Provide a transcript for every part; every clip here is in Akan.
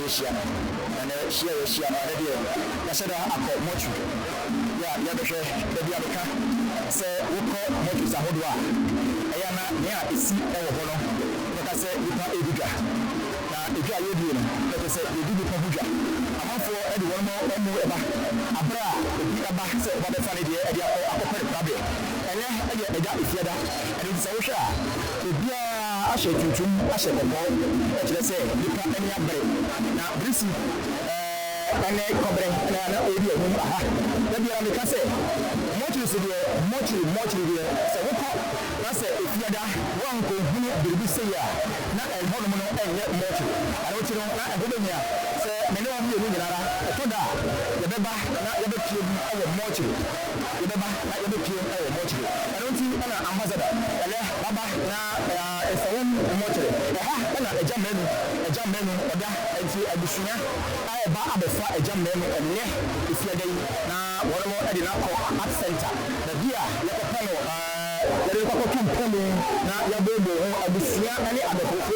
yeshia and shia na radio ya said akọ mochu ya behwe da bia beka se wukọ mochu sa hodwa eya na ne a esi ewo ho no beka se nipa edudwa na edwa yedie no beka se edudwa ko budwa amafo ede won mo omu eba abra ebi aba se oba be fa ne de ede akopere prabe ele ede eda ifiada ede se wo hwa ebia ahye tuntum ahye kobo ekire se nipa eni abre na brisi ene kobre na ebi ehun aha da bia me ka se mochi se de mochi de se woko na se efiada wan ko hunu biribi se ya na elho no no enye mochi ara ochi no na ebo benya se me ne wa bi enu nyara to da ye beba na ye be pie bi awo mochi ye beba na ye be pie awo mochi ara ochi na ambassador ele baba na esawon mochi ha na eja menu oda enti abusunya ai ba abefa eja menu enne efiada yi na woro mo edi na ko at center da bia ye ko pano yare ko tumpemu na ya bebo abusunya ani abefofo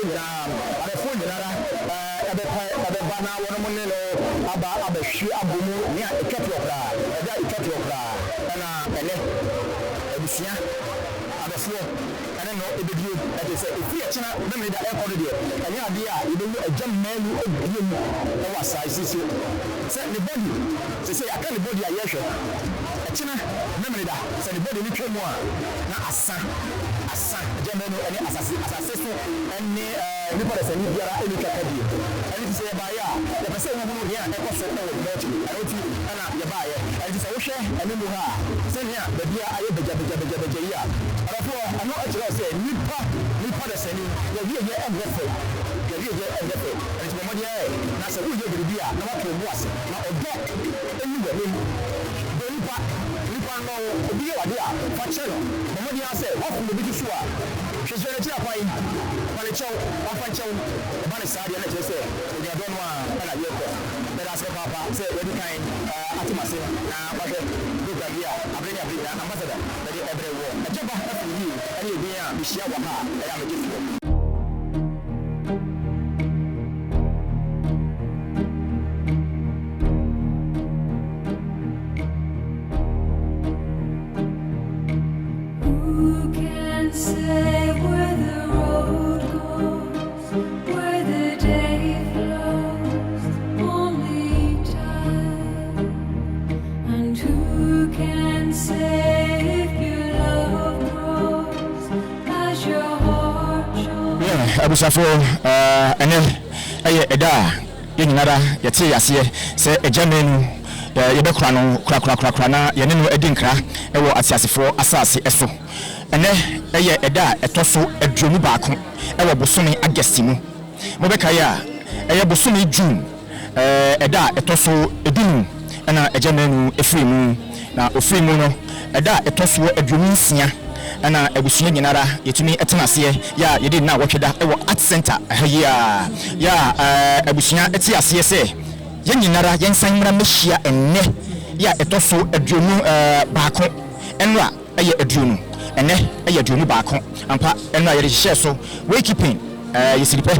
nyara abepa na woro mo ne no aba abehwe abomu ni a etwati okra eda etwati okra na ele abusunya abefo ene no ebedie ete se efi echina be me da airport de anya ade a ebewu agya manu obiem e wasa isisi se ne body se aka ne body ayehwe echina be me da se ne body ni twemu a na asa agya manu ene asase so ene ni pare se ni biara eni kakadi eni se ba ya de pese wo hunu ya e ko so e wo mochi ayoti ana ye ba ye eni se wo hwe eni mu ha se ni a be bia aye beja ya arafo ano achira se nipa de seni ye enyefe eni se mo dia na se wo ye bibia na wa to mu ase na odo eni we ni nipa no obi ye wade a fa chelo mo dia se wa fu bi so a hwezere ti akwai wale chow afa chow ba ne saade na chese odia do no a na ye ko bera se papa se we kan atimase na wa hwe program ya abrenya na ambassador be every war ajaba afi yi ani ebi a bishia wa ha ya me gifu say where the road goes, where the day flows, only time. And who can say if your love grows as your heart shows? Yeah, abusafo ene eda yenyinara yete yase se ejamenu yebekura no kura na yene no edinkra ewo atiasefo asase eso ene eda etoso aduonu baako ewo bosome agesti mu mobeka ya bosome June eda etoso edinu na ejamenu efrimu na ofrimu no eda etoso aduonu nsia na abusunya nyinara yetumi etenase ya yedi na wotweda ewo art center ya abusunya etiase se yenyinara yensanmra mehia enne ya etoso aduonu baako enra aduonu ene aduonu baako ampa enra yere hye so we keeping yesiripe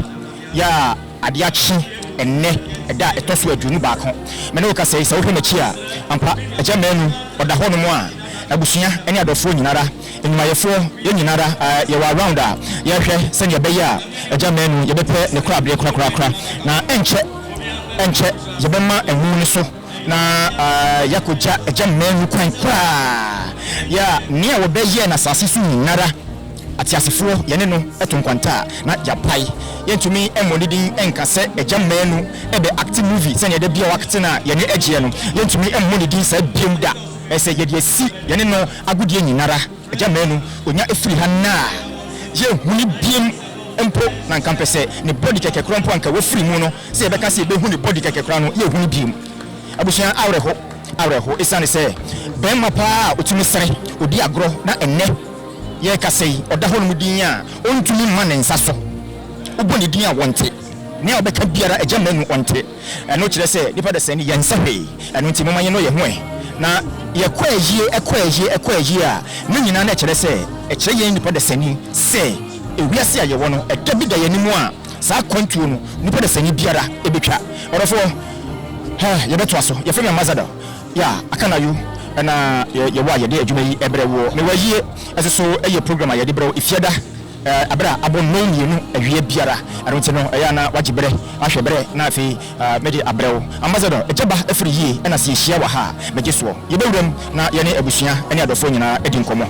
ya adiachi enne eda etoso aduonu baako mene woka sei sa wo hwemachi a ampa ajamanu oda hono mu a abusunya ene adofo nyinara enyumayefo yenyinara ye wa around a ye hwe se ne beya ajamanu ye bepe ne kura bre kura na enche yebema emu ni so na yakoja ajamanu kwan kura ya nia wo beye na sase su nyinara atiasefo yene no etonkwanta na japai yentumi emodidin enkase ajamanu ebe active movie se ne de bia wakte na yene agye no yentumi emodidin sa biem da ese yede si yene no agudie nyinara ajamanu onya efiri hanna ye huni biem empo na nkampese ne body keke kura mpo anka wofiri mu no se yebeka se ebehu ne body keke kura no ye huni biem abusuan awreho isane se bemma pa otumi sere odi agro na enne ye kasei oda ho no mudin a ontumi ma ne nsaso oboni din a wonte ne obeka biara ajamanu onte eno kire se nipa de sani yensa hwe eno ntimi manye no ye ho na ye kwaye a ne nyina na kire se e kire ye nipa de sani se ewiase a ye wo no edabi da ye nimu a sa kwantuo no nipa de sani biara ebetwa orofo ye beto aso ye femi ambassador ya akana yu na ye wa ye de adwuma yi ebre wo me waye eso eye program ye de bre ifiada abra abon no mienu awie biara aronte no eya na wagibre ahwe bre na afi mede abrewo ambassador ejaba afri yi na se hia wa ha megeso ye bewuram na ye ne abusua ene adofo nyina edi nkomo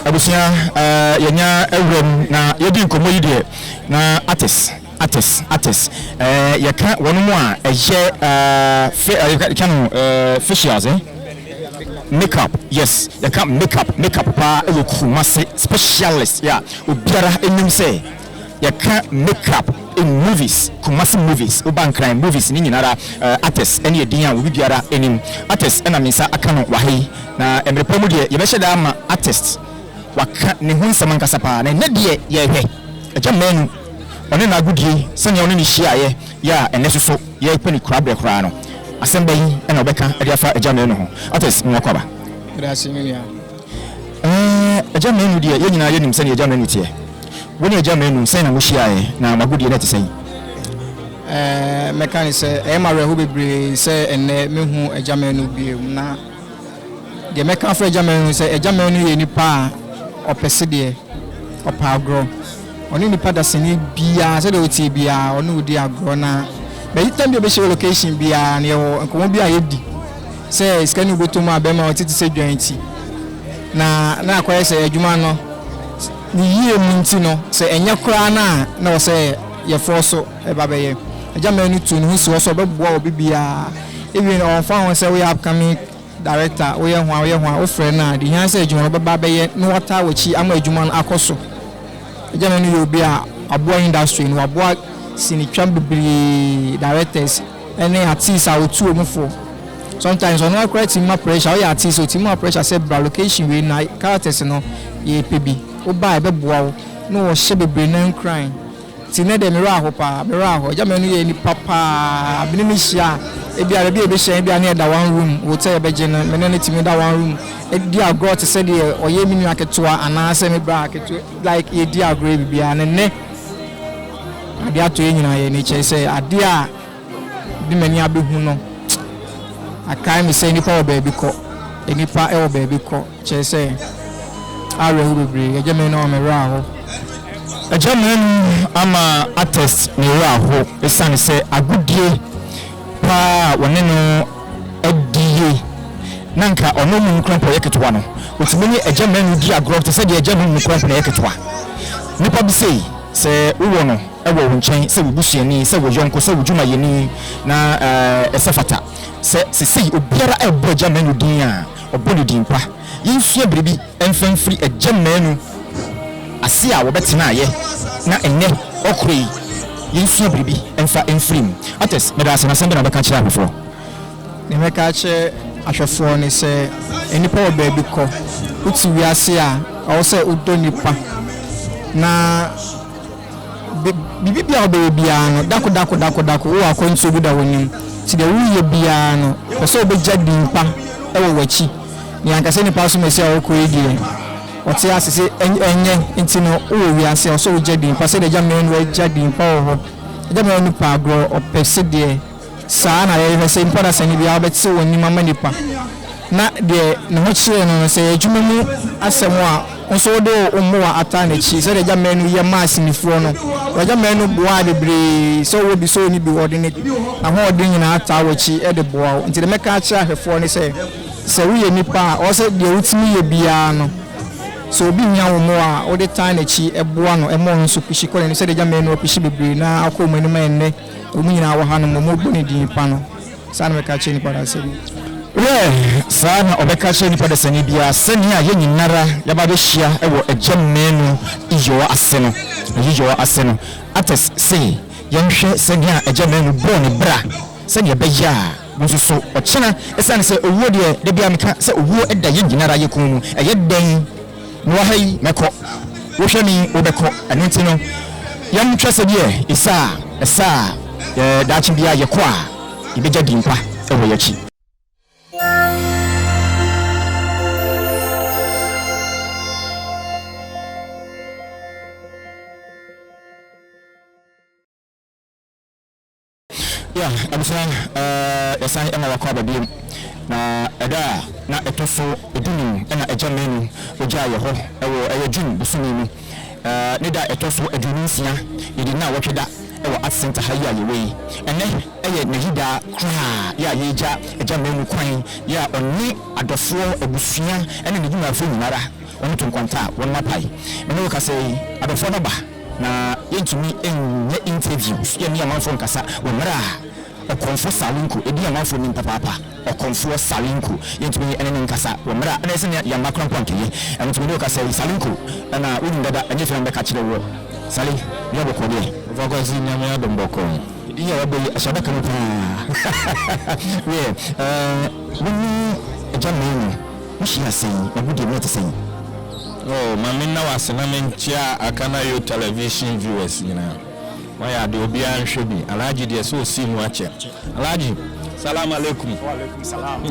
abusia yenya ewrem na yedi nkomo yi de na artist yeka wonu mu a facials makeup yes yeka makeup pa elokumase specialist ya obiara enim say yeka makeup in movies Kumasi movies urban crime movies ni nyinara artists ene edin a obiara enim artists ena mensa aka no wahe na emrepomu de yebehye da ama artist waka ne hu nsama nkasa pa na ne de ye hwe eja manu one na agudie senya one ni hia ye ya ene soso ye pani kurabre kura no asemba yi ena obeka e afa eja manu ho artist mo kwaba grasinia eja manu de ye nyina ye nim senya eja manu tie woni eja manu senya mo hia ye na magudie na tesai mechanic say e ma rehu bebre say ene mehu eja manu biem na de meka for eja manu say eja manu ye nipa opese de opa agro oni nipa da sene bia say de oti bia oni odi agro na be yitam be show location bia na ye nkomo bia yedi say skani botom abema otiti say dwanti na akoye say adwuma no ni yie munti no say enya kra na o say ye forso e ba be ye eja manu tu ni so so be boa obi bia even on fa say we upcoming director we ho friend na the han say adwuma baba be no water wachi ama adwuma no akoso ejana no yobi a aboa industry no aboa sinitwam bibiri directors any artists a otu omfo sometimes on create team pressure we artists o team pressure say bra location we na characters no ye pebi o ba be boa wo no wo hye bibiri na crime ti ne de mira ho pa mira ho ejama no ye ni papa bini ni hia ebi arabi ebe hia ebi na da one room wo tell be je na me ne timi da one room e di agro to say de oye minu aketoa ana say me bra aketo like e di agro bibia ne ade ato ye nyina ye ni che say ade a di mani abehu no akai me say nipa oba bi ko enipa e oba bi ko che say are hu bebre ejama no me ra ho German ama artist ni ra ho esan se agudie pa woni no adie nanka ono mu nkrampo yeketwa no otumi ni German di agro to se de German mu nkrampo yeketwa nipa bi sei se uwo no ewo nchen se wubusuani se woyonko se wujuma yeni na esafata se sisi obiara ebo jamanu din a oboni din pa yinsu biribi enfamfiri ejamanu ase a wobetena aye na enne okoi yinsu biribi emfa enfrim ates medase na sembe na beka kira before ne meka che ahwefo ne se enipa oba bi ko uti wiase a o se udo nipa na bibi bia oba bia no dako wo akonto bi da wonim ti de wuye bia no so obegya dimpa ewo wachi ni ankase nipa so mesi a okoi die ote asese enye ntino wo wiase so ogya dimpa se de gya menu ogya dimpa wo gya menu pa agro opese de saa na ye se mpa da sani bia obetse woni mama nipa na de ne ho kire no se adwuma mu asem a nso de omoa ata na chi se de gya menu ye mass ni furo no gya menu boa de bre so wo bi so ni bi wode ne na ho de nyina ata wachi e de boa nti de meka kire ahefo ne se wo ye nipa o se de utimi ye bia no so obi nya wo mo a wo de tan na chi e boa no e mo nso pishi ko ne se de gya menu pishi bebre na akọ mani ma enne omu nyina wo ha no mo boni din pa no sa na meka kire nipa da se sana obeka che nipa de sani bia sani a ye nyinara ya ba de hia ewo ejamenu iyo ase no ates say yenhwe sani a ejamenu boni bra sani e beya mususo ochena esane se owuo de bia meka se owuo eda ye nyinara ye kunu eye den no hai meko wo hwemi obeko anenti no yam twese de esa dachi bia ye kwa ibeja dimpa ewo yachi abusa yasan ema wakwa babi na eda na etoso edunu na ejamenu oja ye ho ewo jun busumi mu ne da etoso edunu nsia yedi na wotweda ewo asenta hayi ayewe ene eye nehida kra ya yeja ejamenu kwan ya oni adofo ebusua ene ne dwuma afo nyinara oni tonkwanta won mapai ene ka sei adofo no ba na yentumi enye interviews ye mi amanfo nkasa wonra okonfo salinko edi amanfo ni papa okonfo salinko yentumi ene nkasa wonra na ese ya makran kwankeye entumi ka say salinko na woni dada anye fe mbeka kire wo sali yo boko de vogozi nyame adomboko edi ya wabo ashabaka no pa woni ejamenu mushi asen abudi mete sen. Oh, mami na wasena menchia akana yo television viewers nyina. Waya de obi anhwe bi. Alhaji de so si mu ache. Alhaji, salam alaikum. Wa alaikum salam.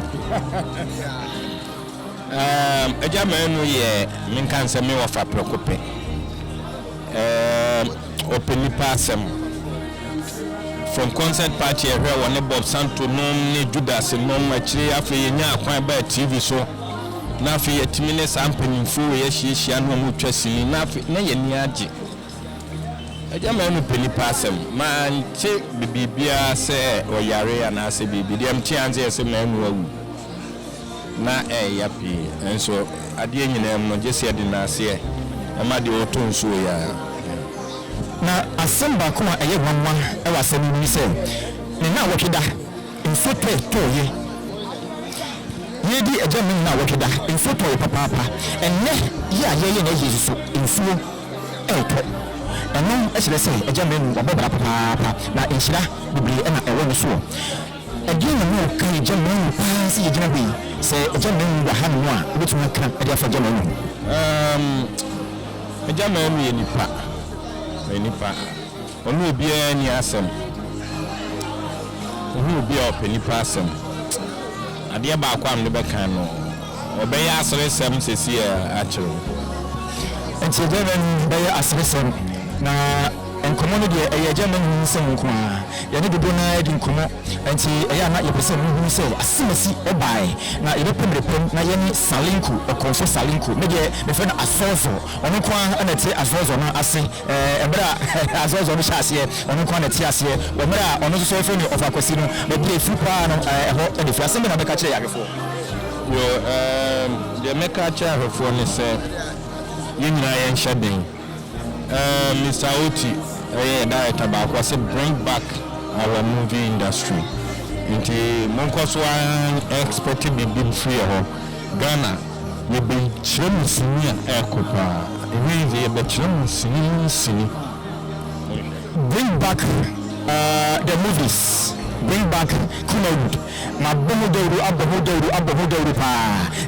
Ejamenu ye minkan se me wafa prekope. Open pasem. From concert party here one Bob Santo no ni Judas no machiri afi nya akwan ba TV so. Na fi yetimine sampanimfo ye hihia no mu twasini na fi na ye ni age ejama no penipa asem man che bibia se oyare ana se bibi dem ti anze se manu awu na yapi enso ade nyina no jese de na ase e ma de oton so ya na asem ba ko eye wamma e wasem ni se ne na wotweda mfotre toye yedi ejamenu na wotweda mfoto papa enne ya ye na yesu mfuo eto eno ehire se ejamenu obobra papa na enhira bibiri na ewo no so edin no kan ejamenu pa se yegina bi se ejamenu wa hanu a obetuma kan ede afa ejamenu ejamenu ye nipa onu obi ani asem onu obi openipa asem ade ba akwa am de bekan no obeya asresem sesi a chiro enti ejamenu be asresem na enkomo no de ejamenu nsem nko a ye ne dodo na edi nkomo enti eya na ye pese mu se asimasi obai na ye pemrepem na ye ni salinko okonfo salinko me de be fe na asozo ono kwa na ti asozo na ase ebra asozo no hyase ono kwa na ti ase obra ono so fe ni ofakwasi no be de fupa no eho de fi asembe na be ka kire yagefo yo de meka kire yagefo ni se ye nyina ye nhyaden Mr. Oti, director back was bring back our movie industry. Nti monko so expected be big free ho Ghana we be chim senior ekopa we be chim senior bring back the movies, bring back Kumawood na abomodoru pa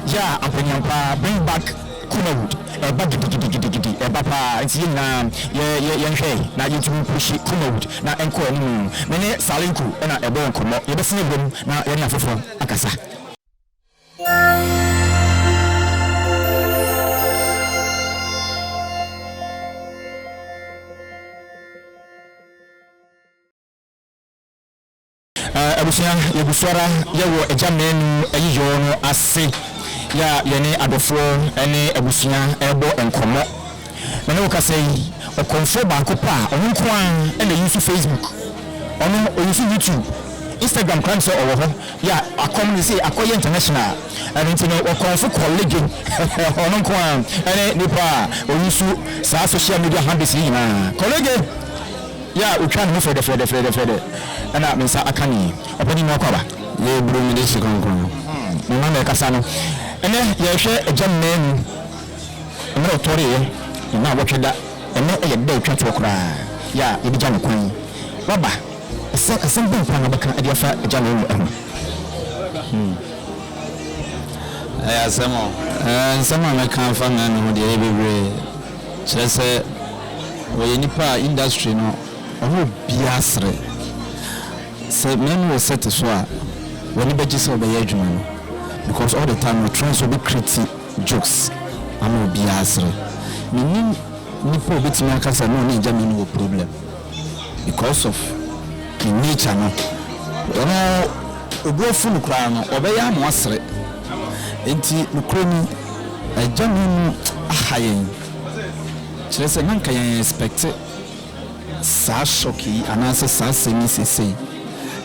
ja ampanyampa, bring back Kumawood eba gidi eba pa nti na ye nhwe na YouTube push Kumawood na enko enu mene salinku na ebo nkomo ye besine bom na ye na fofo akasa abusia yebuswara yewo ejamenu ayiyo no ase ya yene adofo ene abusia ebo enkomo mene wokasei okonfo ba kopa onko an ene use Facebook ono use YouTube Instagram kan so owo ho ya akom ni say akoye international and no okonfo college onko an ene nipa use sa social media handles ni na college ya utwa no fede ana mensa akani opani no kwaba ye bro mi de sikonkon mama me kasa no ene ye hwe ejamenu ene otori ye na wotweda ene ye de twa to kora ya ye bija no kwan baba asem bi pa na baka adiafa ejamenu asemo nsema me kan fa na no de ye bebre chese we nipa industry no oho biasre se men will set so when you be so be adwuma no because all the time we try to be creative jokes am biasre meaning nipa obetimi akasa no na jam no problem because of the nature no ono obuofu no kra no obeya mo asre enti no kroni ajam no ahayen chese nanka yen expect sa shoki anase sa semi sese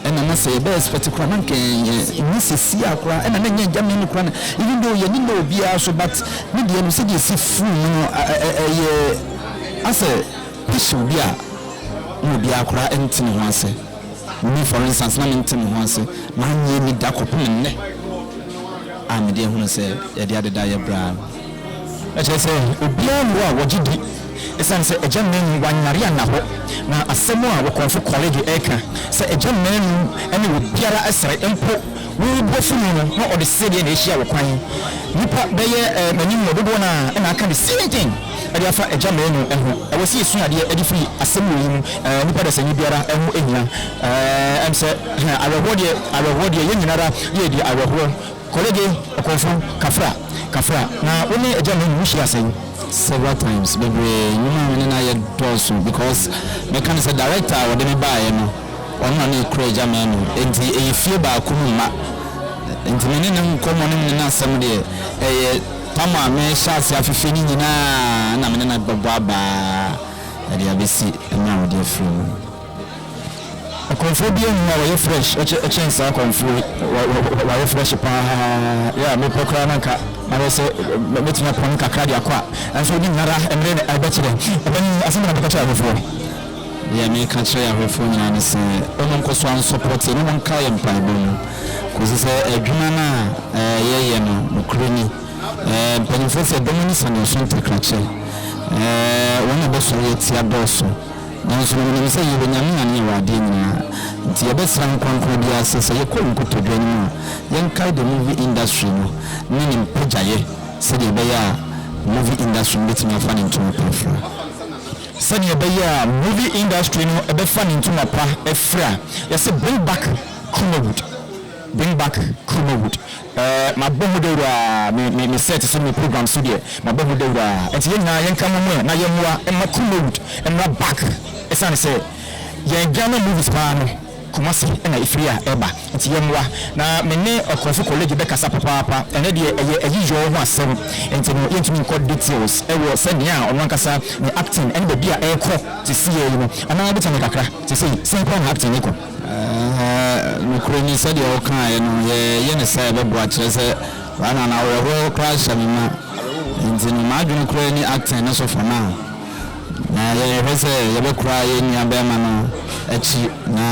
ena na say be expect kura nanka ni sesi akura ena na nya jam ni kura even though ye ni no bia so but ni de no say dey see full no ase pisu bia no bia akura entini ho ase ni for instance na entini ho ase na nye ni da kopum ne am de hu say ye de adeda ye bra e say obia no a wogidi esan se ejamenu wanyare anaho na asemo a wokonfo college eka se ejamenu ene wo biara asere empo wo bofu no no ode sede na ehia wo kwan nipa beye manim no dodo na ena aka the same thing ade afa ejamenu eho e wosi esu ade ade free asemo yi mu nipa da sanyi biara eho ehia am se awehode ye nyinara ye di awehode college okonfo kafra na woni ejamenu hia sen several times baby you know I does because me can say director what me buy no ono na ekreja man enti e fie ba kuma enti me ne nkomo ne na asem de tama me shasi afefe ni nyina na me na babo aba ade abesi na wo de free konfo bi enwa wo fresh e chensa konfo wo fresh pa ya me pokra nanka na se metina pon kakra dia kwa enso di nara emre na abetire ben asem na bakacha afofo ya me kanche ya afofo nyina ne se ono nkoso an support no man ka ya mpa bon ko se adwuma na ye no mukroni penifo se domini sanation tekrache wona boso ye tia doso nanso no se ye nyame ane wade nyina nti ye besra nkonkro dia se ye ko nkotodwa ni mu yen kai the movie industry no ni mpajaye se de be ya movie industry betimi afa into profra se de be ya movie industry no e be fa into mapa efra ye se bring back Kumawood my bomodora me set some program so there my bomodora enti yena yen kan mo na yemwa e ma Kumawood e ma back e san say yen Ghana movies pa no Kumasi na ifria eba enti yemwa na me ne okonfo college be kasa papa ene de eyiyo ho asem enti no yentimi code details e wo se nia ono kasa ni acting ene be bia e ko ti sie no ana be tane kakra ti sei simple acting e ko nukroni said your kind ye ne say be boa kire say wana na wo crash amina nti no madwun nukroni acting na so for now na yɛhwɛ sɛ yɛbɛkora yɛ nua bɛrima no akyi na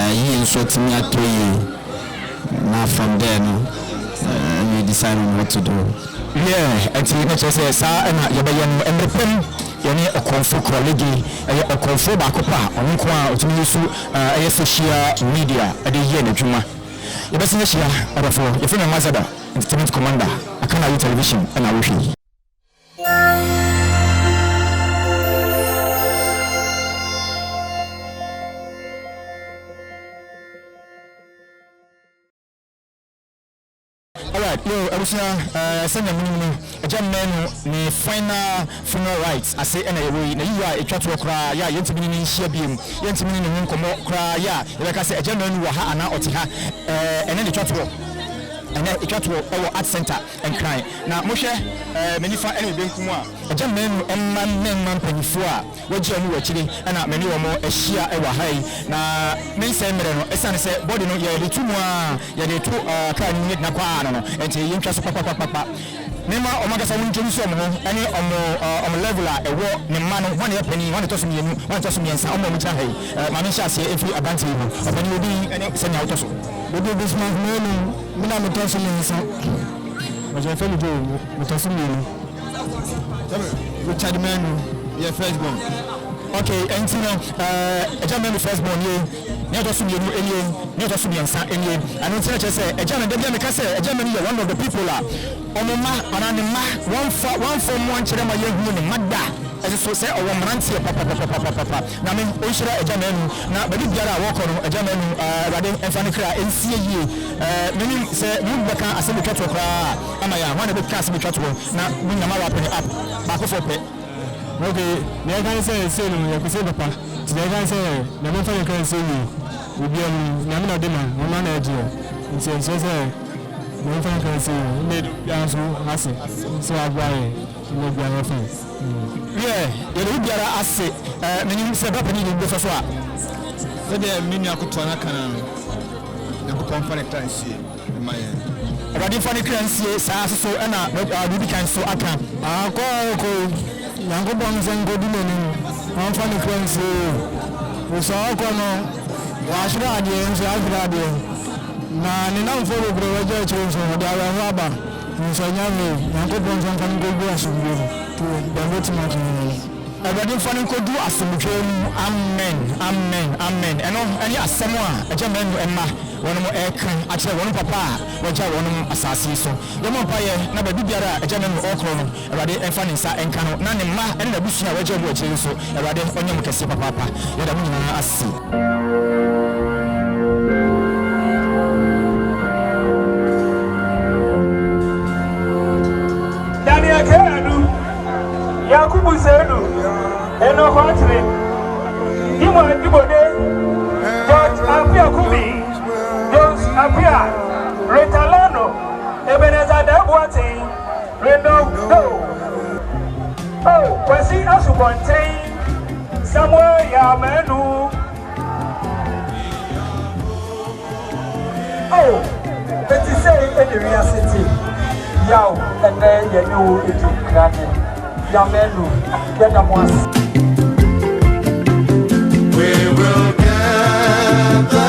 yie nso tumi atɔ yie na from there no we decide on what to do. Ɛnti ne kyerɛ sɛ saa ɛna yɛbɛyɛ no mmerepɛm yɛne ɔkɔmfo korɔlegi ɛyɛ ɔkɔmfo baako pa ɔno nko a ɔtumi yi so ɛyɛ social media ɛde yɛ n'adwuma yɛbɛsɛ yɛhyia ɔdɔfoɔ yɛfrɛ no Mazada entertainment commander Akana Yi television ɛna wohwɛ Alright, yo, Abusina, send a gentleman, the final funeral rites. I say, and you are a chat to cry, yeah, Yentimini, Shiabim, Yentimini, cry, yeah, like I say, a gentleman who are now Otiha, and then the chat to and then it got to our art center and crying. Now, Moshe, many for any being a gentleman and man penifua, what you are actually, and many more a sheer ever high. Now, many say, a son said, body no, yeah, the two more, yeah, the two can make Naquano, and the interest of Papa. Nema omagasa wunjeni so mo ani omo level a ewo ne ma no one penny one to so mienu one to so miensa omo mita hai ma me sha se every abante ho obani obi ani senya auto so obi business menu mina me to so miensa o je fe mi do me to so mienu Richard Manu your first born okay entino ejamenu first born ye ne to so mienu elie ne to so miensa elie anu tina che se ejamenu de me ka se ejamenu ye one of the people Omoma ananima one from one chere ma yehu ne mada eso se o mrantie papa na me o hira ejamenu na badi biara wo koro ejamenu rade enfane kra ensie yie menim se mu beka asemi twatwo kra ama ya wana beka asemi twatwo na munyama wa pene up ba ko fope okay ne kan se no ya ko se papa ne kan se na me fane kan se yi obi am na me na de ma mama na eje nti se no fan can say made answer ase so agwaye no bia no fan yeah you biara ase menim se ba pani ni so a so de menu akoto na kana na ko confirm currency my abadi fan currency sa so na bibi kan so aka ko yango bon zengo di menu on fan currency so ko no wa shira de so agura de na ni na mforo bro waje chonso da wa ba nsonyame yanko bonzo kan go go asumbu to da weti ma to abadi fani ko du asumbu amen eno ani asemo a ejamenu emma wono mo ekan ache wono papa waje wono asase so yemo paye na ba bibiara ejamenu okro no abadi enfani nsa enka no na ne ma ene na busu na waje bo ache so abadi onyem kese papa ya da munyina asi Yakubu Senu, Eno Quantry, Dimo Dibode, George Apia Kubi, George Apia, Retalano, Ebenezer Debwati, Reno Do. Oh, Kwesi Asubonte, Samuel Yamenu. Oh, let us say in the real city. Yow, and then you know it to crack. Yamenu, get them once. We will gather.